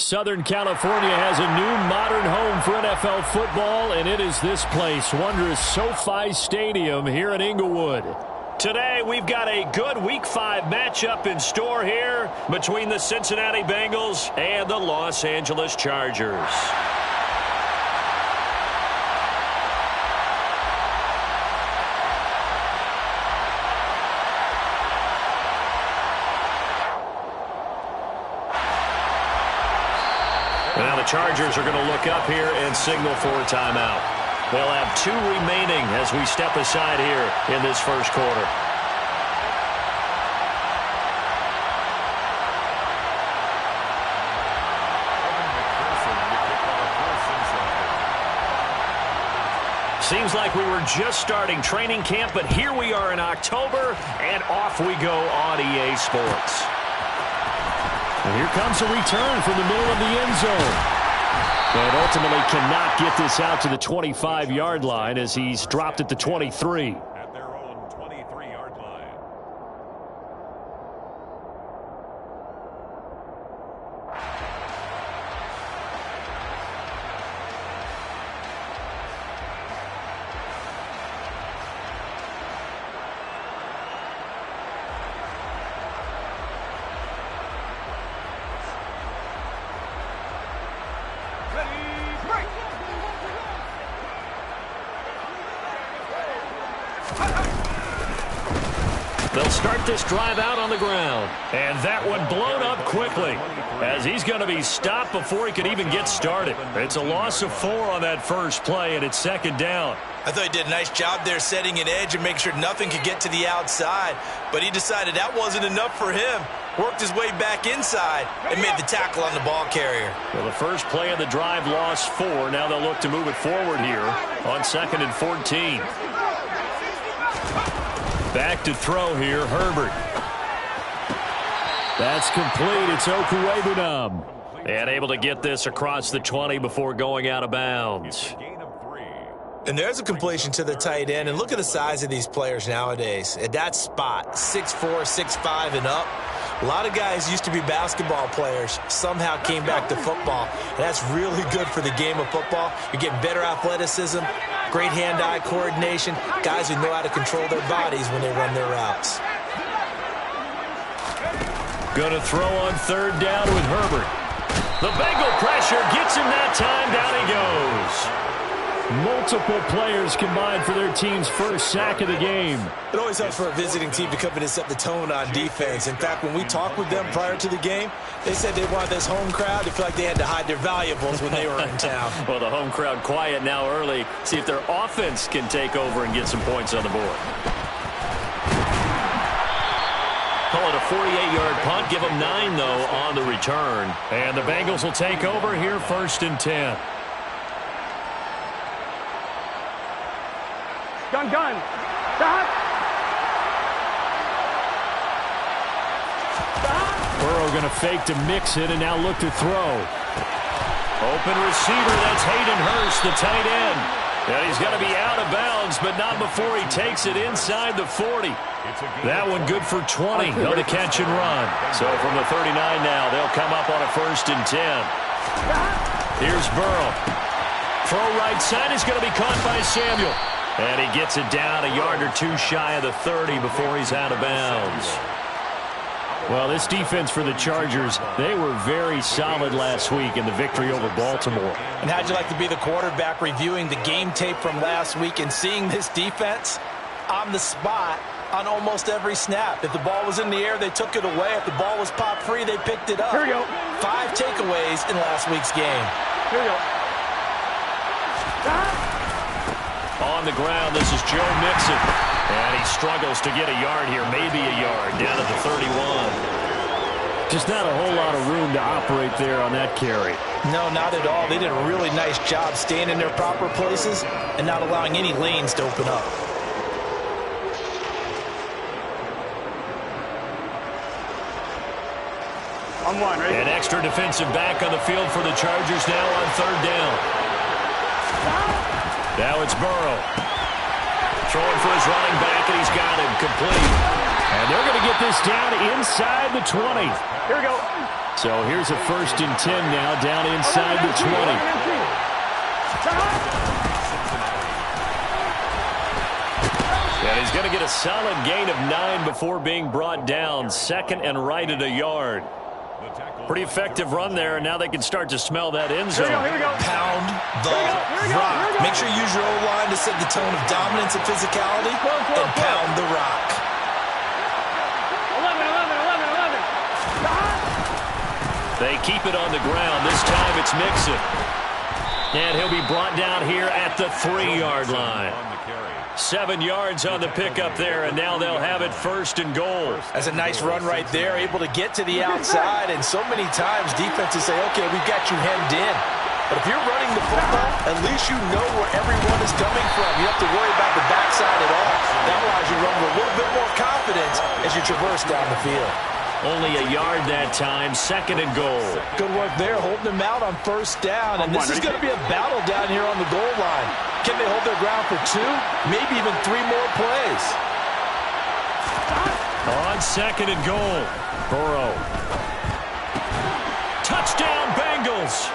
Southern California has a new modern home for NFL football, and it is this place, wondrous SoFi Stadium here in Inglewood. Today, we've got a good Week 5 matchup in store here between the Cincinnati Bengals and the Los Angeles Chargers. Now the Chargers are going to look up here and signal for a timeout. They'll have 2 remaining as we step aside here in this first quarter. Seems like we were just starting training camp, but here we are in October, and off we go on EA Sports. And here comes a return from the middle of the end zone. But ultimately cannot get this out to the 25-yard line as he's dropped at the 23. At their own 23-yard line. They'll start this drive out on the ground. And that one blown up quickly as he's going to be stopped before he could even get started. It's a loss of 4 on that first play, and it's second down. I thought he did a nice job there setting an edge and making sure nothing could get to the outside. But he decided that wasn't enough for him. Worked his way back inside and made the tackle on the ball carrier. Well, the first play of the drive lost 4. Now they'll look to move it forward here on 2nd and 14. Back to throw here, Herbert. That's complete. It's Okuwebunam. And able to get this across the 20 before going out of bounds. And there's a completion to the tight end. And look at the size of these players nowadays. At that spot, 6'4", 6'5", and up. A lot of guys used to be basketball players, somehow came back to football. And that's really good for the game of football. You're getting better athleticism, great hand-eye coordination, guys who know how to control their bodies when they run their routes. Going to throw on 3rd down with Herbert. The Bengal pressure gets him that time. Down he goes. Multiple players combined for their team's first sack of the game. It always helps for a visiting team to come in and set the tone on defense. In fact, when we talked with them prior to the game, they said they wanted this home crowd to feel like they had to hide their valuables when they were in town. Well, the home crowd quiet now early. See if their offense can take over and get some points on the board. Call it a 48-yard punt. Give them 9, though, on the return. And the Bengals will take over here 1st and 10. Gun. Stop. Burrow going to fake to mix it and now look to throw. Open receiver, that's Hayden Hurst, the tight end. And he's going to be out of bounds, but not before he takes it inside the 40. That one good for 20. No to catch and run. So from the 39 now, they'll come up on a 1st and 10. Here's Burrow. Throw right side is going to be caught by Samuel. And he gets it down a yard or 2 shy of the 30 before he's out of bounds. Well, this defense for the Chargers, they were very solid last week in the victory over Baltimore. And how'd you like to be the quarterback reviewing the game tape from last week and seeing this defense on the spot on almost every snap? If the ball was in the air, they took it away. If the ball was popped free, they picked it up. Here we go. 5 takeaways in last week's game. Here we go. On the ground, this is Joe Mixon. And he struggles to get a yard here, maybe a yard, down at the 31. Just not a whole lot of room to operate there on that carry. No, not at all. They did a really nice job staying in their proper places and not allowing any lanes to open up. On 1, right? An extra defensive back on the field for the Chargers now on 3rd down. Now it's Burrow. Throwing for his running back, and he's got him complete. And they're going to get this down inside the 20. Here we go. So here's a 1st and 10 now, down inside the 20. And he's going to get a solid gain of 9 before being brought down. 2nd and right at a yard. Pretty effective run there, and now they can start to smell that end zone. Here we go. Pound the rock. Make sure you use your O-line to set the tone of dominance and physicality, and pound the rock. 11. They keep it on the ground. This time it's Mixon. And he'll be brought down here at the 3-yard line. 7 yards on the pickup there, and now they'll have it 1st and goal. That's a nice run right there, able to get to the outside, and so many times defenses say, okay, we've got you hemmed in. But if you're running the football, at least you know where everyone is coming from. You don't have to worry about the backside at all. That allows you to run with a little bit more confidence as you traverse down the field. Only a yard that time, 2nd and goal. Good work there, holding them out on 1st down. And this is going to be a battle down here on the goal line. Can they hold their ground for 2, maybe even 3 more plays? On 2nd and goal, Burrow. Touchdown, Bengals.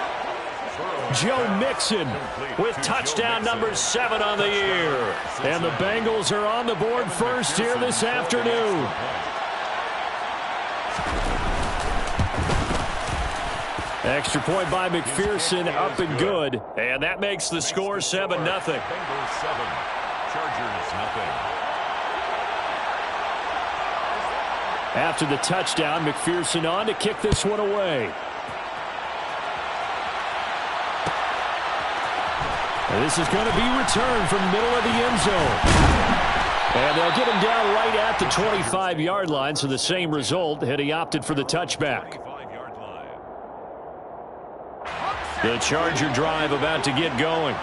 Joe Mixon with touchdown number 7 on the year. And the Bengals are on the board first here this afternoon. Extra point by McPherson, up and good. And that makes the score 7-0. Bengals 7, Chargers 0. After the touchdown, McPherson on to kick this one away. And this is going to be returned from the middle of the end zone. And they'll get him down right at the 25-yard line, so the same result had he opted for the touchback. The Charger drive about to get going.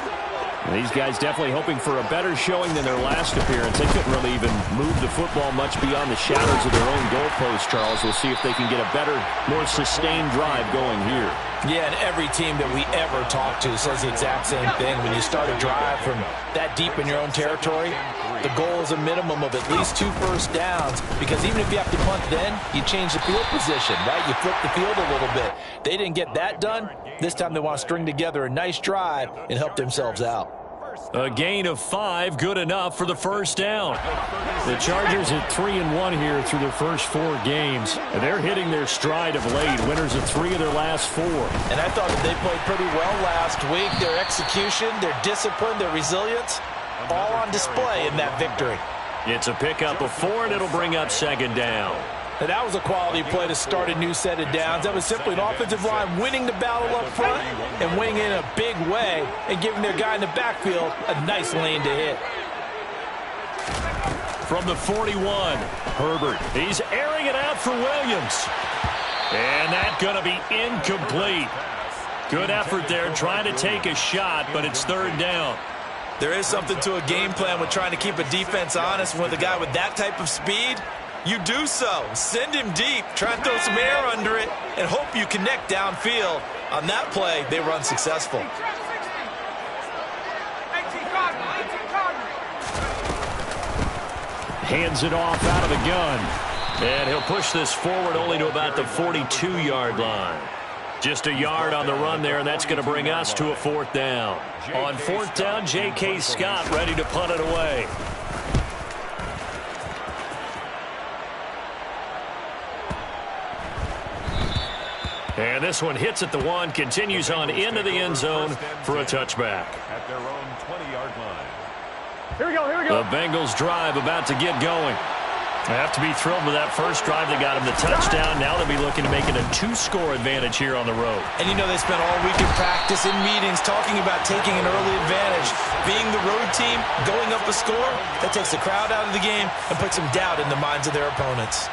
These guys definitely hoping for a better showing than their last appearance. They couldn't really even move the football much beyond the shadows of their own goalpost, Charles. We'll see if they can get a better, more sustained drive going here. Yeah, and every team that we ever talk to says the exact same thing. When you start a drive from that deep in your own territory, the goal is a minimum of at least 2 first downs, because even if you have to punt then, you change the field position, right? You flip the field a little bit. They didn't get that done. This time they want to string together a nice drive and help themselves out. A gain of 5, good enough for the 1st down. The Chargers at 3-1 here through their first 4 games. And they're hitting their stride of late, winners of 3 of their last 4. And I thought that they played pretty well last week. Their execution, their discipline, their resilience, all on display in that victory. It's a pickup of 4, and it'll bring up 2nd down. And that was a quality play to start a new set of downs. That was simply an offensive line winning the battle up front and winning in a big way and giving their guy in the backfield a nice lane to hit. From the 41, Herbert. He's airing it out for Williams. And that's going to be incomplete. Good effort there trying to take a shot, but it's 3rd down. There is something to a game plan with trying to keep a defense honest. With a guy with that type of speed, you do so. Send him deep, try and throw some air under it, and hope you connect downfield. On that play, they were unsuccessful. Hands it off out of the gun. And he'll push this forward only to about the 42-yard line. Just a yard on the run there, and that's going to bring us to a 4th down. On 4th down, J.K. Scott ready to punt it away. And this one hits at the 1, continues on into the end zone for a touchback. At their own 20-yard line. Here we go, here we go. The Bengals drive about to get going. They have to be thrilled with that first drive. They got him the touchdown. Now they'll be looking to make it a 2-score advantage here on the road. And you know they spent all week in practice, in meetings, talking about taking an early advantage. Being the road team, going up a score, that takes the crowd out of the game and puts some doubt in the minds of their opponents.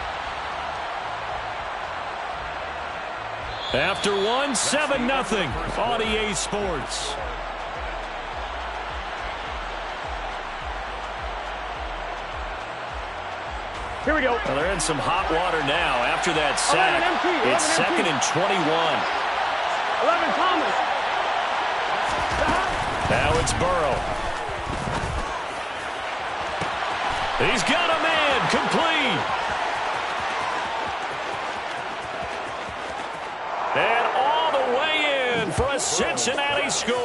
After 1, 7-0 on EA Sports. Here we go. Well, they're in some hot water now after that sack. It's 2nd and 21. 11 Thomas. Now it's Burrow. He's got a man. Complete. And all the way in for a Cincinnati score.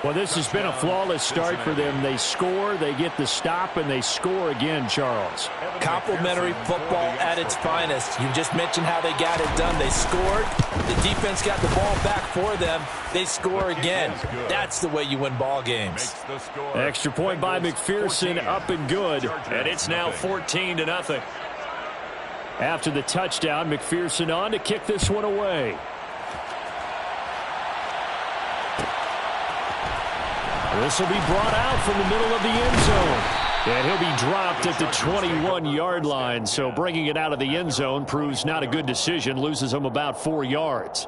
Well, this has been a flawless start for them. They score, they get the stop, and they score again, Charles. Complimentary football at its finest. You just mentioned how they got it done. They scored. The defense got the ball back for them. They score again. That's the way you win ball games. Extra point by McPherson, up and good. And it's now 14-0. After the touchdown, McPherson on to kick this one away. This will be brought out from the middle of the end zone. And he'll be dropped at the 21-yard line. So bringing it out of the end zone proves not a good decision. Loses him about 4 yards.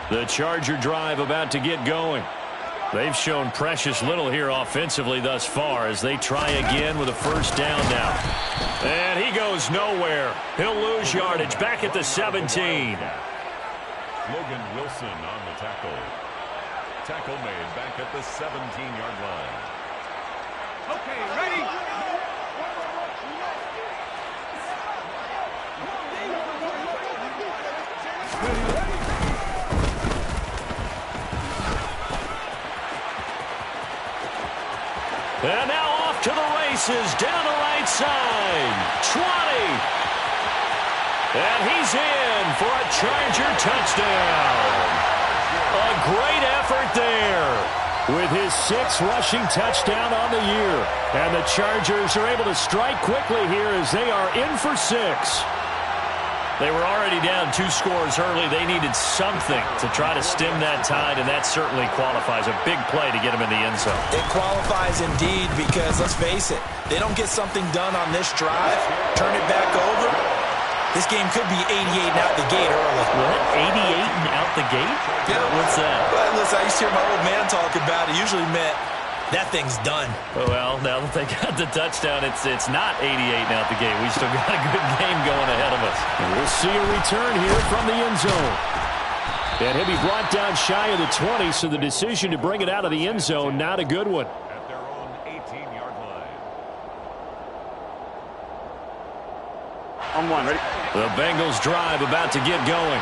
The Charger drive about to get going. They've shown precious little here offensively thus far as they try again with a first down now. And he goes nowhere. He'll lose yardage back at the 17. Logan Wilson on the tackle. Tackle made back at the 17-yard line. Okay, ready? And now off to the races, down the right side. 20. And he's in for a Charger touchdown. A great effort there with his 6th rushing touchdown on the year. And the Chargers are able to strike quickly here as they are in for 6. They were already down 2 scores early. They needed something to try to stem that tide, and that certainly qualifies. A big play to get them in the end zone. It qualifies indeed because, let's face it, they don't get something done on this drive, turn it back over. This game could be 88 and out the gate early. What? 88 and out the gate? Yeah. What's that? Well, listen, I used to hear my old man talk about it. Usually meant that thing's done. Well, now that they got the touchdown, it's not 88 and out the gate. We still got a good game going ahead of us. And we'll see a return here from the end zone. And he'll be brought down shy of the 20, so the decision to bring it out of the end zone, not a good one. At their own 18-yard line. On one, ready? The Bengals drive about to get going.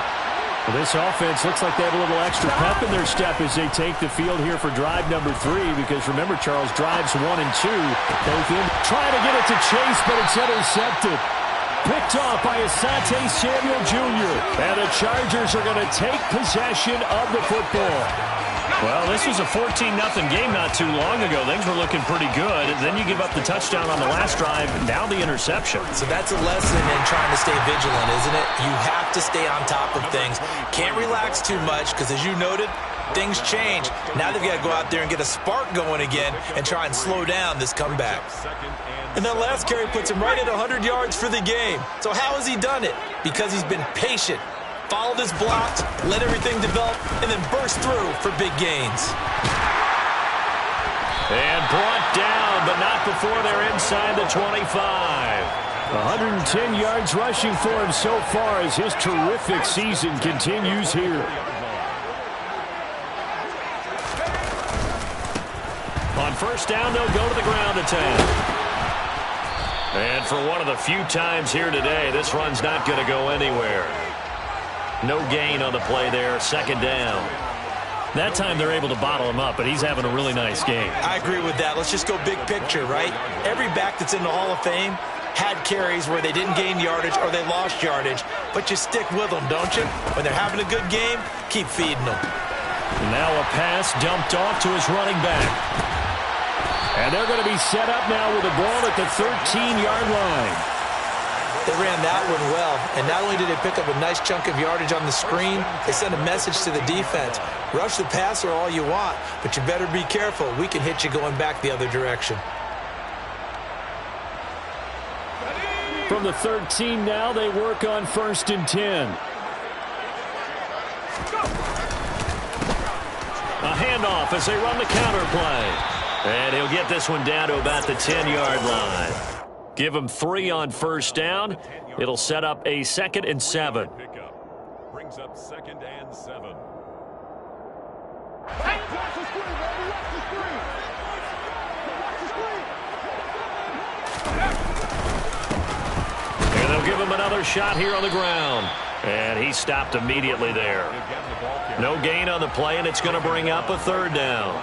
Well, this offense looks like they have a little extra pep in their step as they take the field here for drive number 3, because remember, Charles, drives 1 and 2. Both in, trying to get it to Chase, but it's intercepted. Picked off by Asante Samuel Jr. And the Chargers are going to take possession of the football. Well, this was a 14-0 game not too long ago. Things were looking pretty good. Then you give up the touchdown on the last drive, now the interception. So that's a lesson in trying to stay vigilant, isn't it? You have to stay on top of things. Can't relax too much because, as you noted, things change. Now they've got to go out there and get a spark going again and try and slow down this comeback. And that last carry puts him right at 100 yards for the game. So how has he done it? Because he's been patient, followed his blocks, let everything develop, and then burst through for big gains. And brought down, but not before they're inside the 25. 110 yards rushing for him so far as his terrific season continues here. On first down, they'll go to the ground attack. And for one of the few times here today, this run's not going to go anywhere. No gain on the play there, second down. That time they're able to bottle him up, but he's having a really nice game. I agree with that. Let's just go big picture, right? Every back that's in the Hall of Fame had carries where they didn't gain yardage or they lost yardage, but you stick with them, don't you? When they're having a good game, keep feeding them. Now a pass dumped off to his running back. And they're going to be set up now with the ball at the 13-yard line. They ran that one well, and not only did they pick up a nice chunk of yardage on the screen, they sent a message to the defense. Rush the passer all you want, but you better be careful. We can hit you going back the other direction. From the 13 now, they work on 1st and 10. A handoff as they run the counter play. And he'll get this one down to about the 10-yard line. Give him 3 on first down. It'll set up a 2nd and 7. Brings up 2nd and 7. And they'll give him another shot here on the ground. And he stopped immediately there. No gain on the play, and it's going to bring up a 3rd down.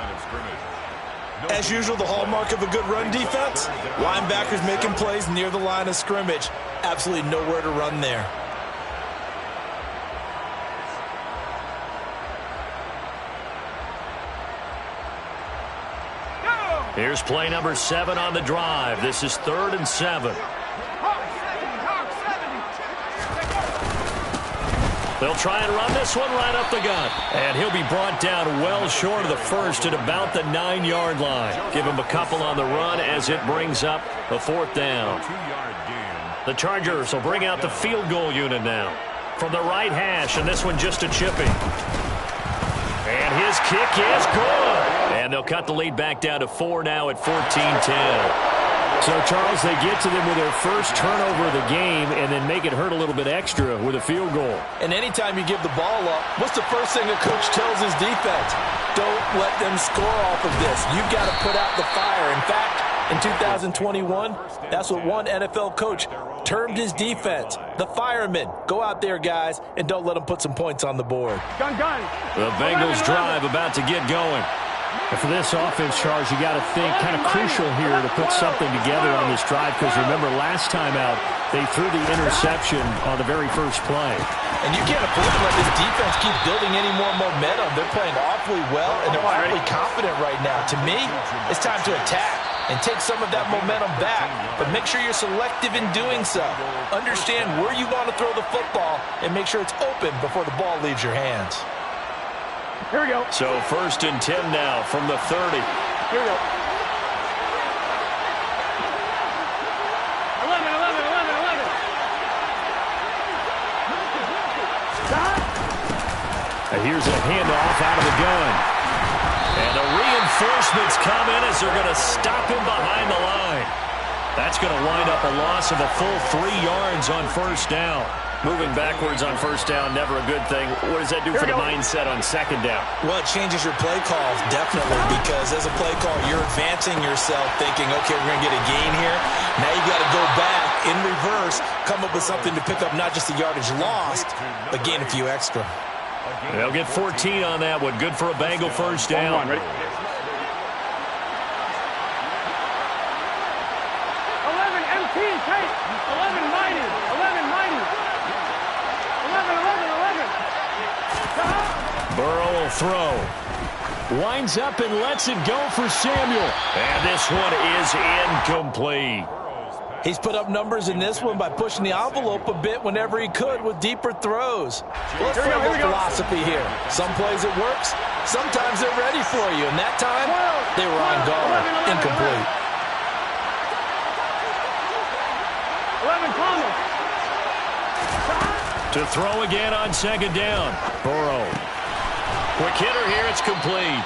As usual, the hallmark of a good run defense, linebackers making plays near the line of scrimmage. Absolutely nowhere to run there. Here's play number 7 on the drive. This is 3rd and 7. They'll try and run this one right up the gut. And he'll be brought down well short of the first at about the 9-yard line. Give him a couple on the run as it brings up a 4th down. The Chargers will bring out the field goal unit now. From the right hash, and this one just a chipping. And his kick is good. And they'll cut the lead back down to 4 now at 14-10. So, Charles, they get to them with their first turnover of the game and then make it hurt a little bit extra with a field goal. And anytime you give the ball up, what's the first thing a coach tells his defense? Don't let them score off of this. You've got to put out the fire. In fact, in 2021, that's what one NFL coach termed his defense. The firemen. Go out there, guys, and don't let them put some points on the board. Gun. The Bengals drive about to get going. And for this offense, Charles, you got to think kind of crucial here to put something together on this drive because remember last time out they threw the interception on the very first play. And you can't afford to let this defense keep building any more momentum. They're playing awfully well, and they're awfully confident right now. To me, it's time to attack and take some of that momentum back, but make sure you're selective in doing so. Understand where you want to throw the football and make sure it's open before the ball leaves your hands. Here we go. So 1st and 10 now from the 30. Here we go. 11. And here's a handoff out of the gun. And the reinforcements come in as they're going to stop him behind the line. That's going to wind up a loss of a full 3 yards on first down. Moving backwards on first down, never a good thing. What does that do for the mindset on 2nd down? Well, it changes your play calls, definitely, because as a play call, you're advancing yourself thinking, okay, we're going to get a gain here. Now you got to go back in reverse, come up with something to pick up not just the yardage lost, but gain a few extra. They'll get 14 on that one. Good for a Bengal first down. Ready? 11 MT, take. 11 mighty. 11 mighty. 11. Burrow will throw. Winds up and lets it go for Samuel. And this one is incomplete. He's put up numbers in this one by pushing the envelope a bit whenever he could with deeper throws. Well, let's play a little philosophy here. Some plays it works. Sometimes they're ready for you. And that time, they were on guard. Incomplete. 11 Thomas. To throw again on 2nd down. Burrow. Quick hitter here. It's complete.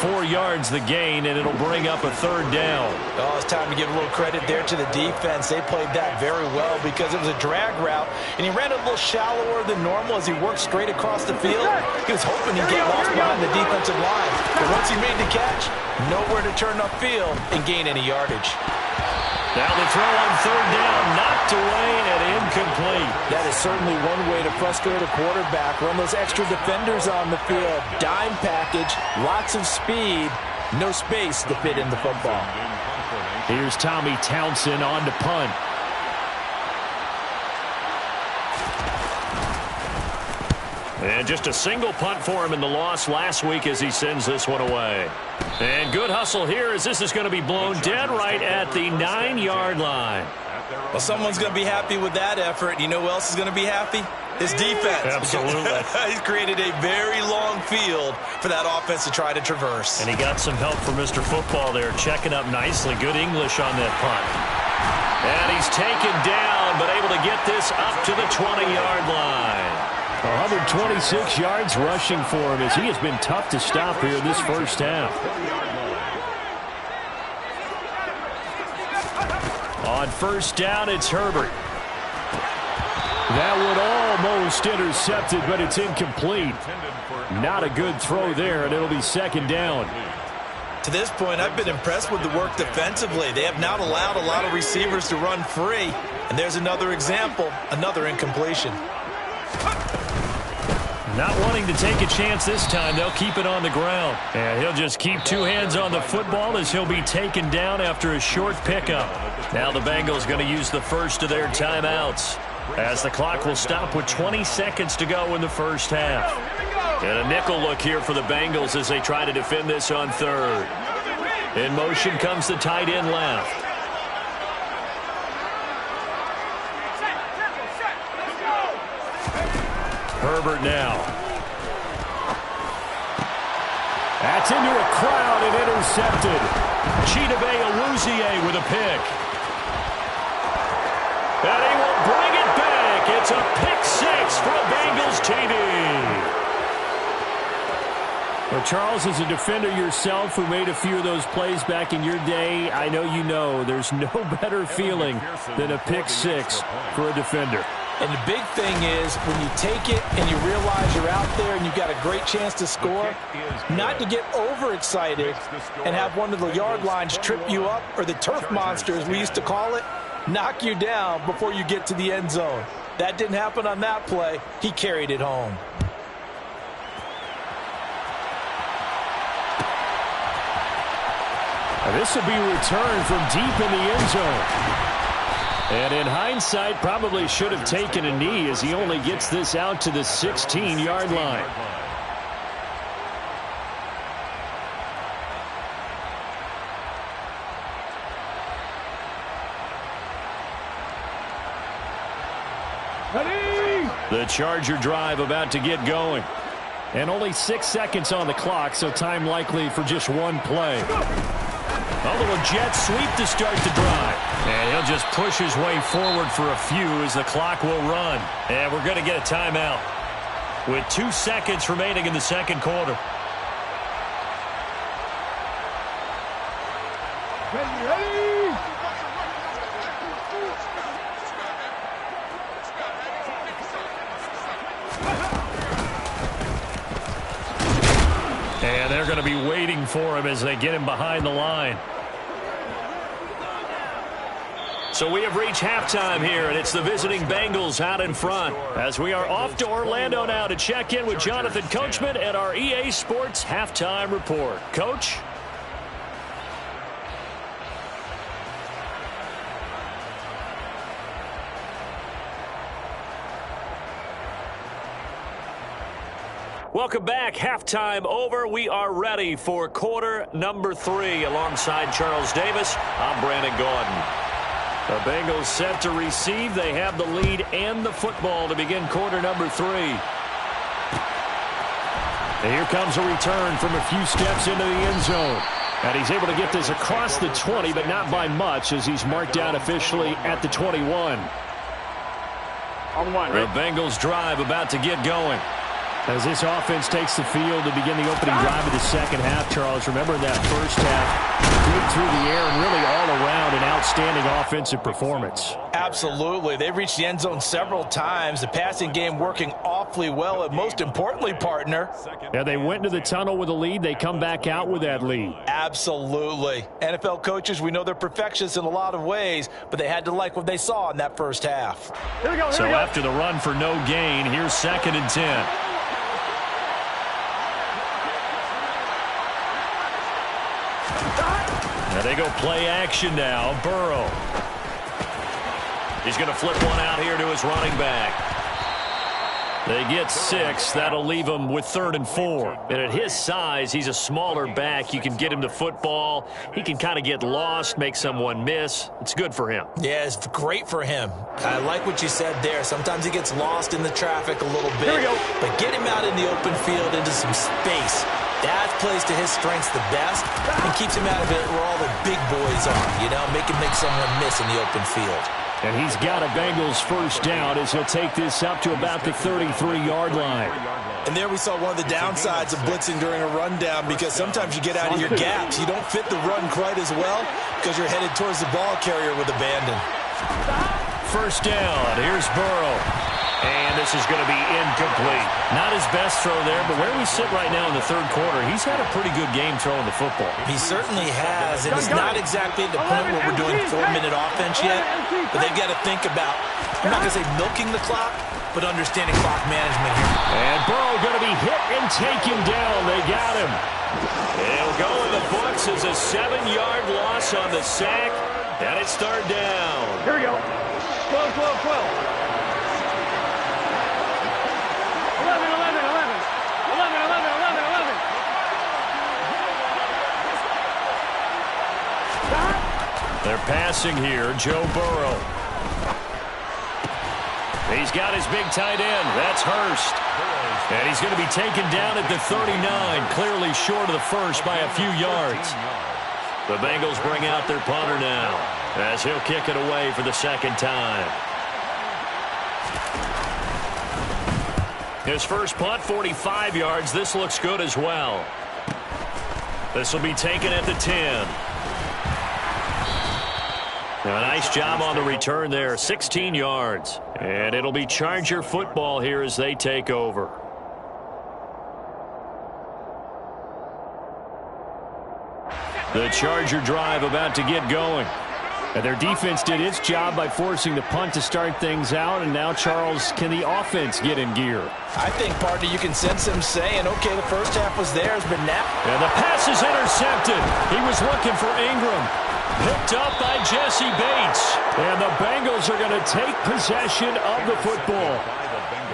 4 yards the gain, and it'll bring up a 3rd down. Oh, it's time to give a little credit there to the defense. They played that very well because it was a drag route, and he ran a little shallower than normal as he worked straight across the field. He was hoping he'd get lost behind the defensive line. But once he made the catch, nowhere to turn upfield and gain any yardage. Now the throw on 3rd down, knocked away and incomplete. That is certainly one way to frustrate a quarterback. Run those extra defenders on the field. Dime package, lots of speed, no space to fit in the football. Here's Tommy Townsend on to punt. And just a single punt for him in the loss last week as he sends this one away. And good hustle here as this is going to be blown dead right at the 9-yard line. Well, someone's going to be happy with that effort. You know who else is going to be happy? His defense. Absolutely. He's created a very long field for that offense to try to traverse. And he got some help from Mr. Football there, checking up nicely. Good English on that punt. And he's taken down, but able to get this up to the 20-yard line. 126 yards rushing for him as he has been tough to stop here this first half. On first down, it's Herbert. That one almost intercepted, but it's incomplete. Not a good throw there, and it'll be second down. To this point, I've been impressed with the work defensively. They have not allowed a lot of receivers to run free. And there's another example, another incompletion. Not wanting to take a chance this time. They'll keep it on the ground. And he'll just keep two hands on the football as he'll be taken down after a short pickup. Now the Bengals going to use the first of their timeouts, as the clock will stop with 20 seconds to go in the first half. And a nickel look here for the Bengals as they try to defend this on third. In motion comes the tight end left. Herbert now. That's into a crowd and intercepted. Chidobe Awuzie with a pick. And he will bring it back. It's a pick six for a Bengals TD. Well, Charles, as a defender yourself who made a few of those plays back in your day, I know you know there's no better feeling than a pick six for a defender. And the big thing is when you take it and you realize you're out there and you've got a great chance to score, not to get overexcited and have one of the yard lines trip you up, or the turf monster, as we used to call it, knock you down before you get to the end zone. That didn't happen on that play. He carried it home. And this will be returned from deep in the end zone. And in hindsight, probably should have taken a knee as he only gets this out to the 16-yard line. The Charger drive about to get going. And only 6 seconds on the clock, so time likely for just one play. A little jet sweep to start the drive. And he'll just push his way forward for a few as the clock will run. And we're going to get a timeout with 2 seconds remaining in the second quarter. And they're going to be waiting for him as they get him behind the line. So we have reached halftime here, and it's the visiting Bengals out in front, as we are off to Orlando now to check in with Jonathan Coachman and our EA Sports Halftime Report. Coach? Welcome back. Halftime over. We are ready for quarter number 3. Alongside Charles Davis, I'm Brandon Gordon. The Bengals set to receive. They have the lead and the football to begin quarter number 3. And here comes a return from a few steps into the end zone. And he's able to get this across the 20, but not by much, as he's marked down officially at the 21. The Bengals drive about to get going. As this offense takes the field to begin the opening drive of the second half, Charles, remember that first half, good through the air and really all around an outstanding offensive performance. Absolutely. They've reached the end zone several times. The passing game working awfully well, and most importantly, partner. Yeah, they went into the tunnel with a lead. They come back out with that lead. Absolutely. NFL coaches, we know they're perfectionists in a lot of ways, but they had to like what they saw in that first half. Here we go. So after the run for no gain, here's 2nd and 10. Now they go play action now. Burrow. He's going to flip one out here to his running back. They get 6. That'll leave him with 3rd and 4. And at his size, he's a smaller back. You can get him the football. He can kind of get lost, make someone miss. It's good for him. Yeah, it's great for him. I like what you said there. Sometimes he gets lost in the traffic a little bit. Here we go. But get him out in the open field into some space. That plays to his strengths the best and keeps him out of it where all the big boys are, you know, make him make someone miss in the open field. And he's got a Bengals first down as he'll take this up to about the 33-yard line. And there we saw one of the downsides of blitzing during a rundown, because sometimes you get out of your gaps. You don't fit the run quite as well because you're headed towards the ball carrier with abandon. First down. Here's Burrow. And this is going to be incomplete. Not his best throw there, but where we sit right now in the third quarter, he's had a pretty good game throwing the football. He certainly has, and it's not exactly at the point where we're doing 4-minute offense yet, but they've got to think about, I'm not going to say milking the clock, but understanding clock management here. And Burrow going to be hit and taken down. They got him. It'll go in the books as a 7-yard loss on the sack, and it's third down. Here we go. 12. 11. They're passing here. Joe Burrow. He's got his big tight end. That's Hurst. And he's going to be taken down at the 39, clearly short of the first by a few yards. The Bengals bring out their punter now as he'll kick it away for the second time. His first punt, 45 yards. This looks good as well. This will be taken at the 10. Now, a nice job on the return there, 16 yards. And it'll be Charger football here as they take over. The Charger drive about to get going. And their defense did its job by forcing the punt to start things out. And now, Charles, can the offense get in gear? I think, partner, you can sense them saying, okay, the first half was theirs, but now. And the pass is intercepted. He was looking for Ingram. Picked up by Jesse Bates. And the Bengals are going to take possession of the football.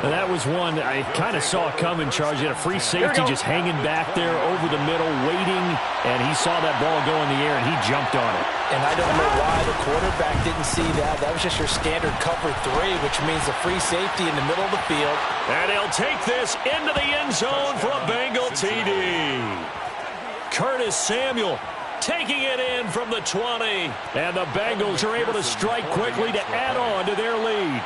And that was one I kind of saw coming, Charles. You had a free safety just hanging back there over the middle, waiting, and he saw that ball go in the air, and he jumped on it. And I don't know why the quarterback didn't see that. That was just your standard cover 3, which means a free safety in the middle of the field. And he'll take this into the end zone for a Bengal TD. Curtis Samuel taking it in from the 20. And the Bengals are able to strike quickly to add on to their lead.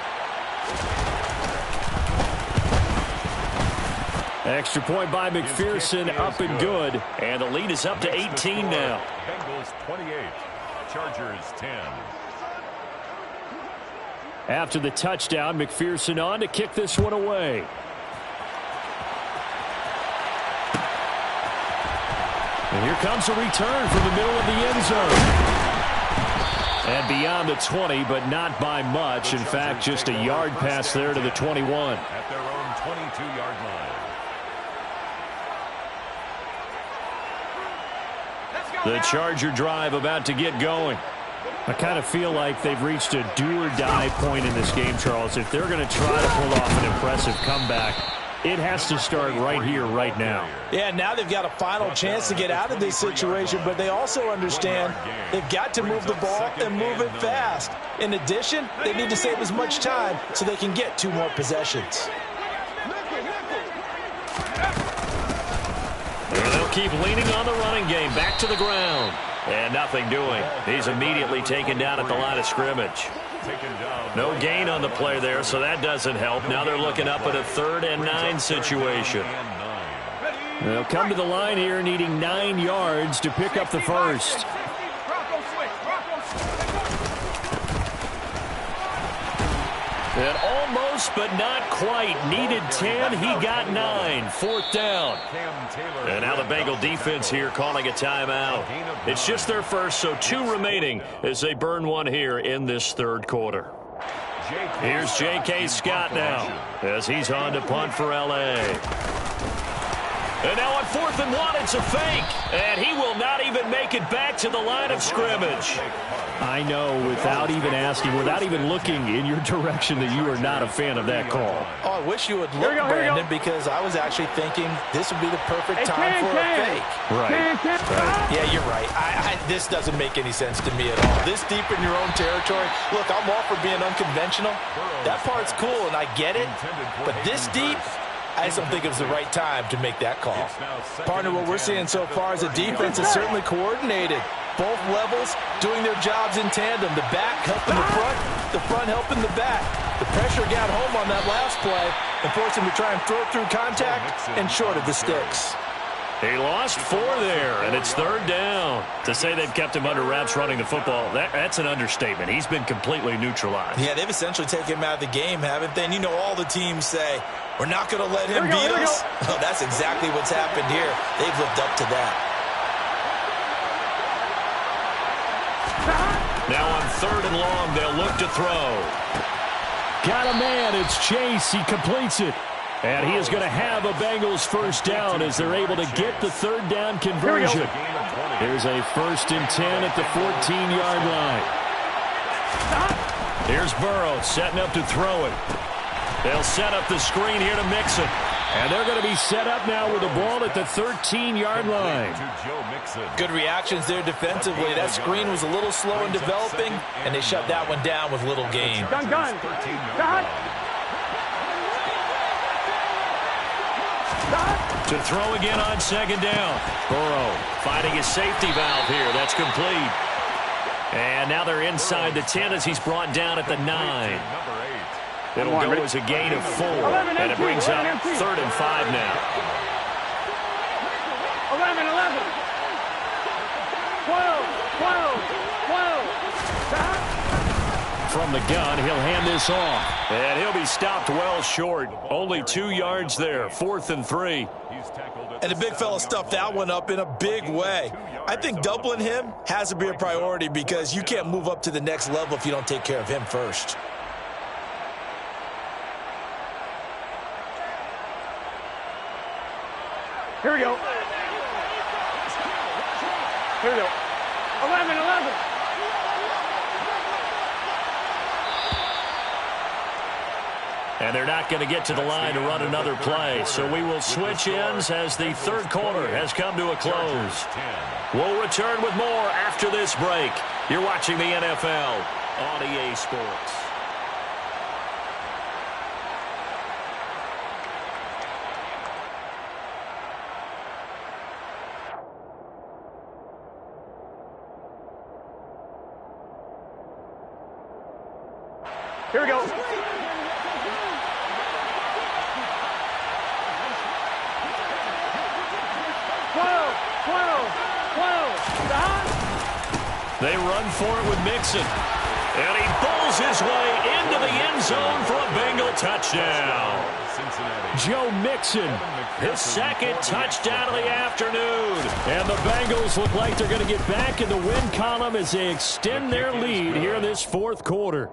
Extra point by McPherson, up and good. And the lead is up to 18 now. Bengals 28, Chargers 10. After the touchdown, McPherson on to kick this one away. And here comes a return from the middle of the end zone. And beyond the 20, but not by much. In fact, just a yard pass there to the 21. At their own 22-yard line. The Charger drive about to get going. I kind of feel like they've reached a do-or-die point in this game, Charles. If they're going to try to pull off an impressive comeback, it has to start right here, right now. Yeah, now they've got a final chance to get out of this situation, but they also understand they've got to move the ball and move it fast. In addition, they need to save as much time so they can get 2 more possessions. They'll keep leaning on the running game. Back to the ground. And nothing doing. He's immediately taken down at the line of scrimmage. No gain on the play there, so that doesn't help. Now they're looking up at a 3rd and 9 situation. They'll come to the line here needing 9 yards to pick up the first. And almost, but not quite. Needed 10. He got 9. 4th down. And now the Bengal defense here calling a timeout. It's just their first, so 2 remaining as they burn one here in this third quarter. Here's J.K. Scott now as he's on to punt for L.A. And now on 4th and 1, it's a fake. And he will not even make it back to the line of scrimmage. I know, without even asking, without even looking in your direction, that you are not a fan of that call. Oh, I wish you would look, Brandon, because I was actually thinking this would be the perfect time for a fake. Right. Yeah, you're right. This doesn't make any sense to me at all. This deep in your own territory. Look, I'm all for being unconventional. That part's cool, and I get it. But this deep, I just don't think it was the right time to make that call. Partner, what we're seeing so far is a defense that's certainly coordinated. Both levels doing their jobs in tandem. The back helping the front. the front helping the back. The pressure got home on that last play and forced him to try and throw through contact and short of the sticks. He lost 4 there, and it's 3rd down. To say they've kept him under wraps running the football, that's an understatement. He's been completely neutralized. Yeah, they've essentially taken him out of the game, haven't they? And you know all the teams say, we're not going to let him beat us. Well, that's exactly what's happened here. They've lived up to that. Now on 3rd and long, they'll look to throw. Got a man. It's Chase. He completes it. And he is going to have a Bengals first down as they're able to get the 3rd down conversion. Here's a 1st and 10 at the 14-yard line. Here's Burrow setting up to throw it. They'll set up the screen here to Mixon. And they're going to be set up now with the ball at the 13-yard line. Good reactions there defensively. That screen was a little slow in developing, and they shut that one down with little gain. Gun. To throw again on 2nd down. Burrow finding his safety valve here. That's complete. And now they're inside the 10 as he's brought down at the 9. It'll go as a gain of 4. And it brings up 3rd and 5 now. 11. 12. From the gun, he'll hand this off. And he'll be stopped well short. Only 2 yards there. 4th and 3. And the big fella stuffed that one up in a big way. I think doubling him has to be a priority because you can't move up to the next level if you don't take care of him first. Here we go. 11. And they're not going to get to the line to run another play. So we will switch ends as the 3rd quarter has come to a close. We'll return with more after this break. You're watching the NFL on EA Sports. Here we go. They run for it with Mixon. And he pulls his way into the end zone for a Bengal touchdown. Joe Mixon, his 2nd touchdown of the afternoon. And the Bengals look like they're going to get back in the win column as they extend their lead here in this 4th quarter.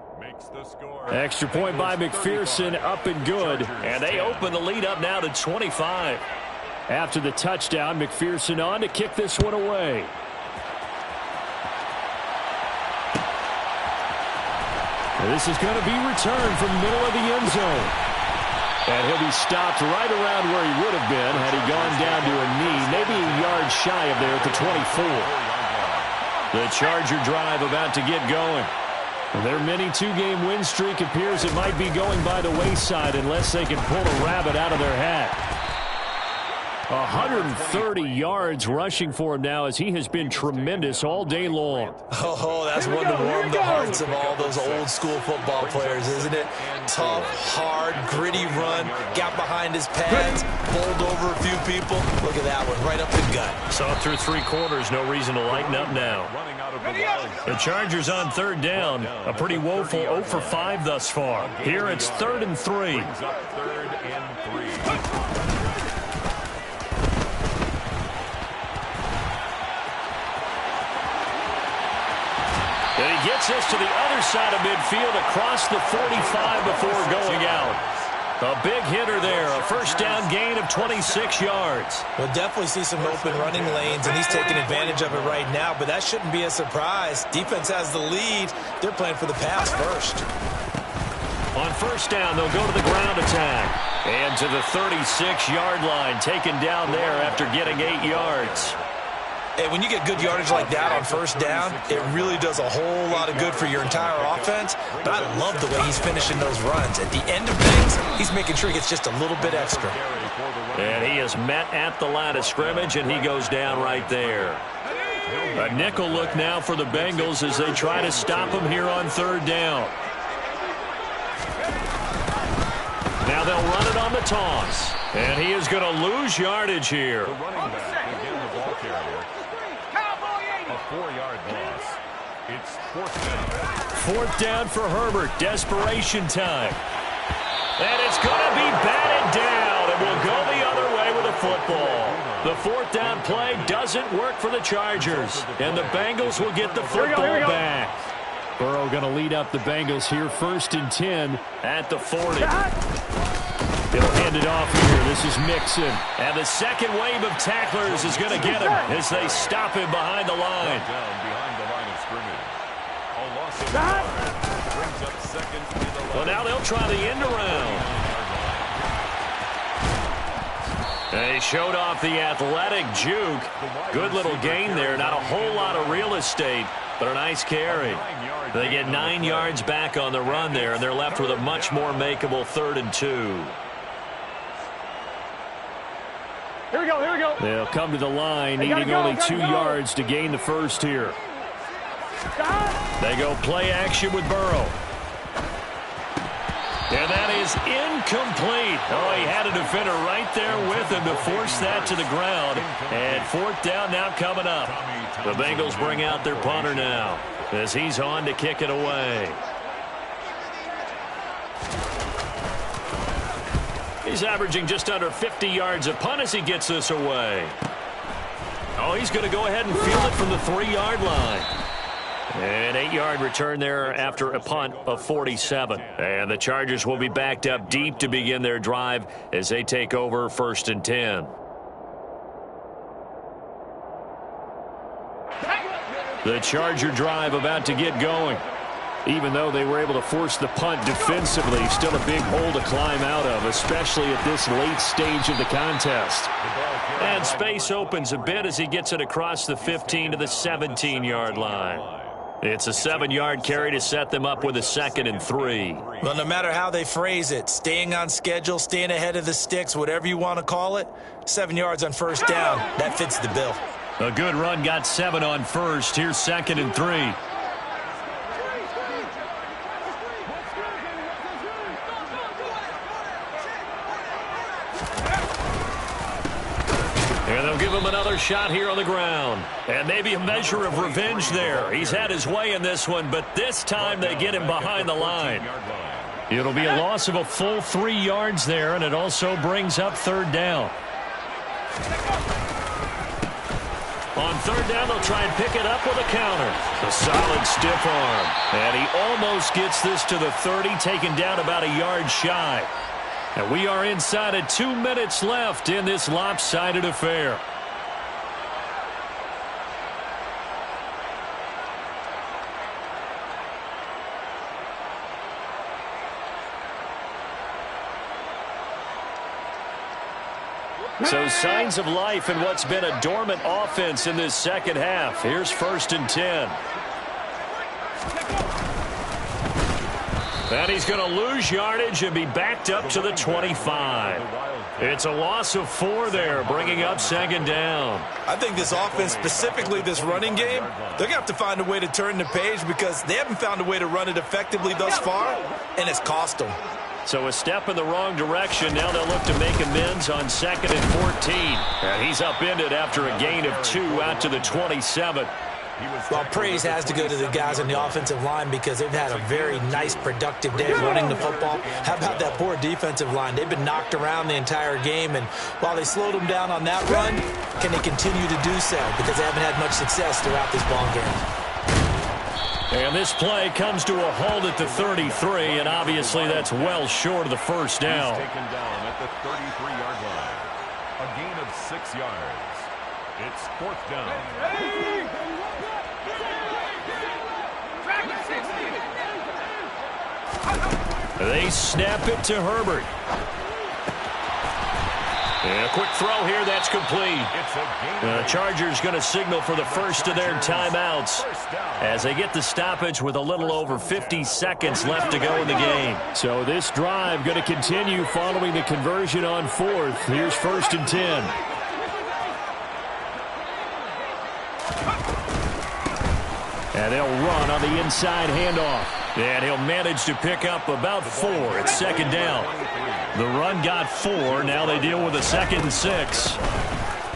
Extra point by McPherson, up and good. And they open the lead up now to 25. After the touchdown, McPherson on to kick this one away. This is going to be returned from the middle of the end zone. And he'll be stopped right around where he would have been had he gone down to a knee, maybe a yard shy of there at the 24. The Charger drive about to get going. Their mini 2-game win streak appears it might be going by the wayside unless they can pull a rabbit out of their hat. 130 yards rushing for him now as he has been tremendous all day long. Oh, that's one to warm the hearts of all those old school football players, isn't it? Tough, hard, gritty run, got behind his pads, bowled over a few people. Look at that one, right up the gut. Saw through 3 quarters, no reason to lighten up now. The Chargers on 3rd down, a pretty woeful 0 for 5 thus far. Here it's 3rd and 3. And he gets us to the other side of midfield across the 45 before going out. A big hitter there, a first down gain of 26 yards. We'll definitely see some open running lanes, and he's taking advantage of it right now, but that shouldn't be a surprise. Defense has the lead. They're playing for the pass first. On first down, they'll go to the ground attack. And to the 36-yard line, taken down there after getting 8 yards. And when you get good yardage like that on first down, it really does a whole lot of good for your entire offense. But I love the way he's finishing those runs. At the end of things, he's making sure he gets just a little bit extra. And he is met at the line of scrimmage, and he goes down right there. A nickel look now for the Bengals as they try to stop him here on 3rd down. they'll run it on the toss. And he is going to lose yardage here. The running back again, the ball carrier. A 4-yard loss. It's 4th down. 4th down for Herbert. Desperation time. And it's going to be batted down. It will go the other way with a football. The 4th down play doesn't work for the Chargers. And the Bengals will get the football back. Burrow going to lead up the Bengals here, 1st and 10 at the 40. He'll hand it off here. This is Mixon. And the second wave of tacklers is going to get him as they stop him behind the line. Down behind the line of scrimmage. A loss of yard. Brings up 2nd and 11. Well, now they'll try the end around. They showed off the athletic juke. Good little gain there. Not a whole lot of real estate, but a nice carry. They get 9 yards back on the run there, and they're left with a much more makeable 3rd and 2. Here we go, here we go. They'll come to the line, needing only 2 yards to gain the first here. They go play action with Burrow. And that is incomplete. Oh, he had a defender right there with him to force that to the ground. And 4th down now coming up. The Bengals bring out their punter now as he's on to kick it away. He's averaging just under 50 yards a punt as he gets this away. Oh, he's going to go ahead and field it from the 3-yard line. An 8-yard return there after a punt of 47. And the Chargers will be backed up deep to begin their drive as they take over 1st and 10. The Charger drive about to get going. Even though they were able to force the punt defensively, still a big hole to climb out of, especially at this late stage of the contest. And space opens a bit as he gets it across the 15 to the 17-yard line. It's a 7-yard carry to set them up with a 2nd and 3. Well, no matter how they phrase it, staying on schedule, staying ahead of the sticks, whatever you want to call it, 7 yards on 1st down, that fits the bill. A good run got 7 on 1st. Here's 2nd and 3. And they'll give him another shot here on the ground. And maybe a measure of revenge there. He's had his way in this one, but this time they get him behind the line. It'll be a loss of a full 3 yards there, and it also brings up 3rd down. On 3rd down, they'll try and pick it up with a counter. A solid stiff arm. And he almost gets this to the 30, taken down about a yard shy. And we are inside of 2 minutes left in this lopsided affair. So signs of life in what's been a dormant offense in this second half. Here's 1st and 10. And he's going to lose yardage and be backed up to the 25. It's a loss of 4 there, bringing up 2nd down. I think this offense, specifically this running game, they're going to have to find a way to turn the page because they haven't found a way to run it effectively thus far, and it's cost them. So a step in the wrong direction. Now they'll look to make amends on 2nd and 14. And he's upended after a gain of 2 out to the 27. Well, praise has to go to the guys on the offensive line because they've had a very nice, productive day running the football. How about that poor defensive line? They've been knocked around the entire game, and while they slowed them down on that run, can they continue to do so? Because they haven't had much success throughout this ball game. And this play comes to a halt at the 33, and obviously that's well short of the 1st down. He's taken down at the 33-yard line. A gain of 6 yards. It's 4th down. They snap it to Herbert. And a quick throw here, that's complete. The Chargers going to signal for the first of their timeouts as they get the stoppage with a little over 50 seconds left to go in the game. So this drive going to continue following the conversion on 4th. Here's 1st and 10. And they'll run on the inside handoff. And he'll manage to pick up about 4. It's second down. The run got 4. Now they deal with a 2nd and 6.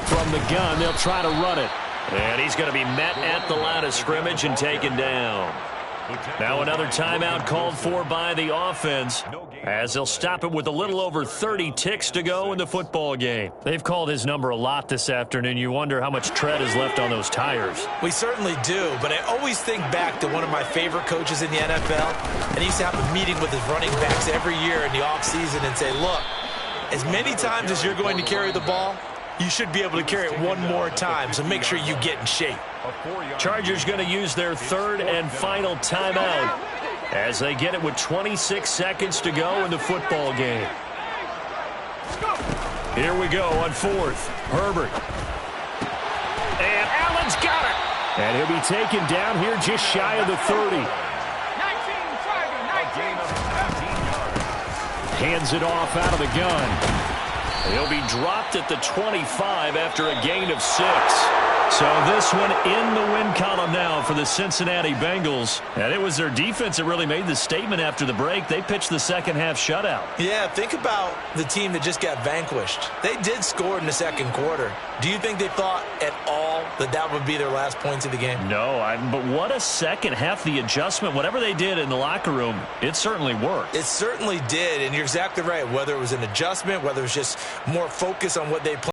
From the gun, they'll try to run it. And he's going to be met at the line of scrimmage and taken down. Now another timeout called for by the offense, as they'll stop it with a little over 30 ticks to go in the football game. They've called his number a lot this afternoon. You wonder how much tread is left on those tires. We certainly do, but I always think back to one of my favorite coaches in the NFL, and he used to have a meeting with his running backs every year in the offseason and say, look, as many times as you're going to carry the ball, you should be able to carry it one more time, so make sure you get in shape. Chargers going to use their 3rd and final timeout as they get it with 26 seconds to go in the football game. Here we go on 4th. Herbert. And Allen's got it. And he'll be taken down here just shy of the 30. Hands it off out of the gun. He'll be dropped at the 25 after a gain of 6. So this one in the win column now for the Cincinnati Bengals. And it was their defense that really made the statement after the break. They pitched the second half shutout. Yeah, think about the team that just got vanquished. They did score in the second quarter. Do you think they thought at all that that would be their last points of the game? No, but what a second half. The adjustment, whatever they did in the locker room, it certainly worked. It certainly did, and you're exactly right. Whether it was an adjustment, whether it was just more focus on what they played.